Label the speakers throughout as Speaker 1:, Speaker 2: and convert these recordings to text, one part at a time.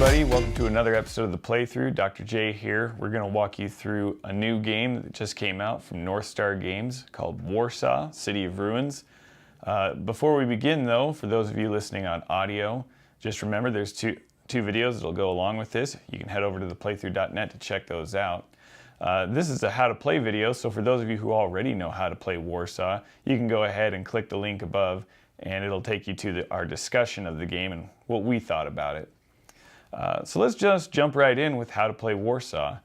Speaker 1: everybody, welcome to another episode of the PlayThru. DoctorJ here. We're going to walk you through a new game that just came out from North Star Games called Warsaw, City of Ruins. Before we begin though, for those of you listening on audio, just remember there's two videos that'll go along with this. You can head over to theplaythru.net to check those out. This is a how to play video, so for those of you who already know how to play Warsaw, you can go ahead and click the link above and it'll take you to our discussion of the game and what we thought about it. So let's just jump right in with how to play Warsaw.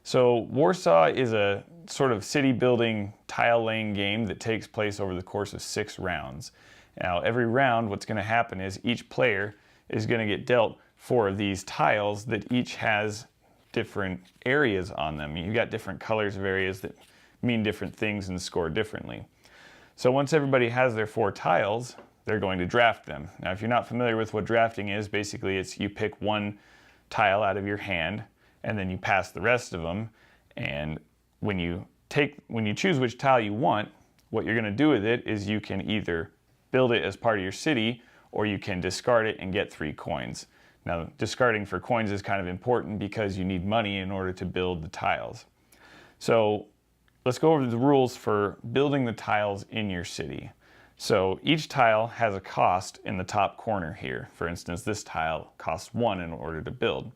Speaker 1: So Warsaw is a sort of city building tile laying game that takes place over the course of 6 rounds. Now every round what's going to happen is each player is going to get dealt 4 of these tiles that each has different areas on them. You've got different colors of areas that mean different things and score differently. So once everybody has their 4 tiles, they're going to draft them. Now if you're not familiar with what drafting is, basically it's you pick one tile out of your hand and then you pass the rest of them, and when you choose which tile you want, what you're going to do with it is you can either build it as part of your city or you can discard it and get 3 coins. Now discarding for coins is kind of important because you need money in order to build the tiles. So let's go over the rules for building the tiles in your city. So each tile has a cost in the top corner here. For instance, this tile costs 1 in order to build.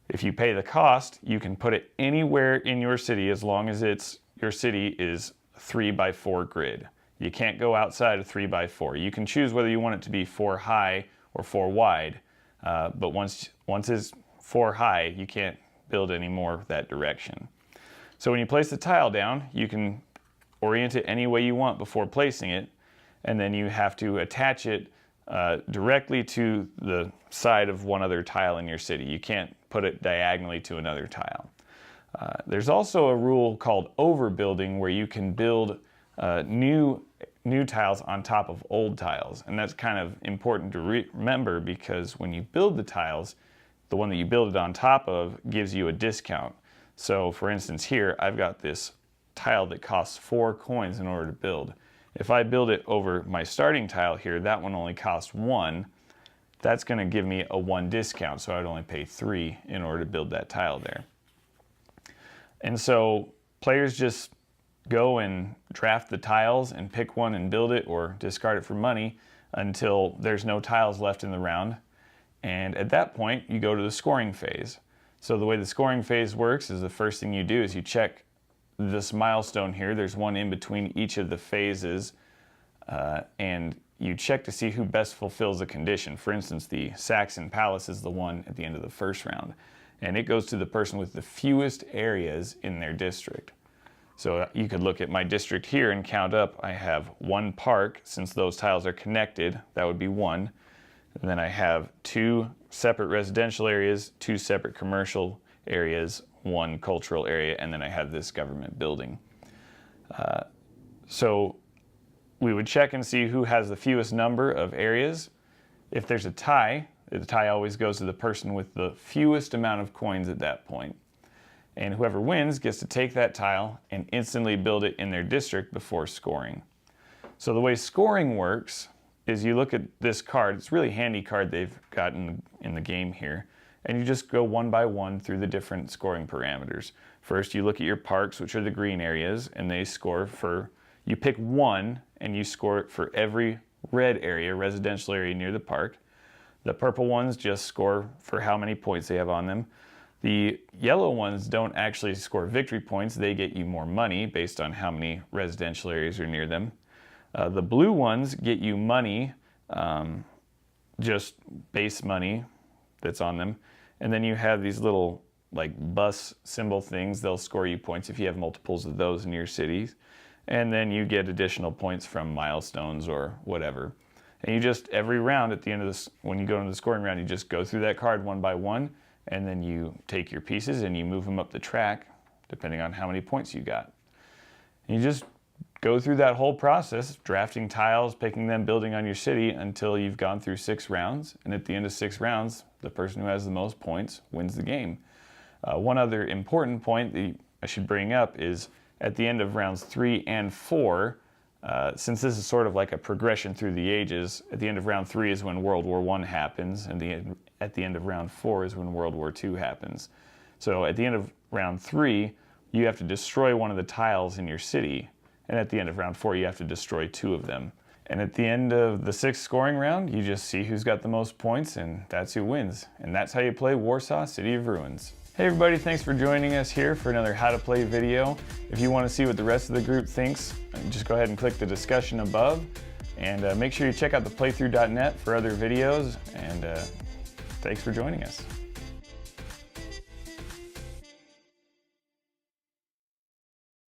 Speaker 1: If you pay the cost, you can put it anywhere in your city as long as your city is 3x4 grid. You can't go outside of 3x4. You can choose whether you want it to be 4 high or 4 wide, but once it's 4 high, you can't build any more that direction. So when you place the tile down, you can orient it any way you want before placing it, and then you have to attach it directly to the side of one other tile in your city. You can't put it diagonally to another tile. There's also a rule called overbuilding where you can build new tiles on top of old tiles, and that's kind of important to remember because when you build the tiles, the one that you build it on top of gives you a discount. So for instance here, I've got this tile that costs 4 coins in order to build. If I build it over my starting tile here, that one only costs 1. That's going to give me a 1 discount, so I'd only pay 3 in order to build that tile there. And so players just go and draft the tiles and pick one and build it or discard it for money until there's no tiles left in the round. And at that point, you go to the scoring phase. So the way the scoring phase works is the first thing you do is you check this milestone here. There's one in between each of the phases, and you check to see who best fulfills the condition. For instance, the Saxon Palace is the one at the end of the first round, and it goes to the person with the fewest areas in their district. So you could look at my district here and count up. I have 1 park, since those tiles are connected, that would be 1. And then I have 2 separate residential areas, 2 separate commercial areas, 1 cultural area, and then I have this government building. So we would check and see who has the fewest number of areas. If there's a tie, the tie always goes to the person with the fewest amount of coins at that point. And whoever wins gets to take that tile and instantly build it in their district before scoring. So the way scoring works is you look at this card. It's a really handy card they've got in the game here. And you just go one by one through the different scoring parameters. First, you look at your parks, which are the green areas, and they score for, you pick 1 and you score it for every red area, residential area near the park. The purple ones just score for how many points they have on them. The yellow ones don't actually score victory points. They get you more money based on how many residential areas are near them. The blue ones get you money, just base money that's on them. And then you have these little like bus symbol things. They'll score you points if you have multiples of those in your cities. And then you get additional points from milestones or whatever. And you just, every round at the end of this, when you go into the scoring round, you just go through that card one by one, and then you take your pieces and you move them up the track, depending on how many points you got. And you just go through that whole process, drafting tiles, picking them, building on your city until you've gone through 6 rounds. And at the end of 6 rounds, the person who has the most points wins the game. One other important point that I should bring up is at the end of rounds 3 and 4, since this is sort of like a progression through the ages, at the end of round 3 is when World War I happens, and at the end of round 4 is when World War II happens. So at the end of round 3, you have to destroy one of the tiles in your city, and at the end of round 4, you have to destroy 2 of them. And at the end of the 6th scoring round, you just see who's got the most points, and that's who wins. And that's how you play Warsaw, City of Ruins. Hey everybody, thanks for joining us here for another How to Play video. If you want to see what the rest of the group thinks, just go ahead and click the discussion above. And make sure you check out the playthru.net for other videos, and thanks for joining us.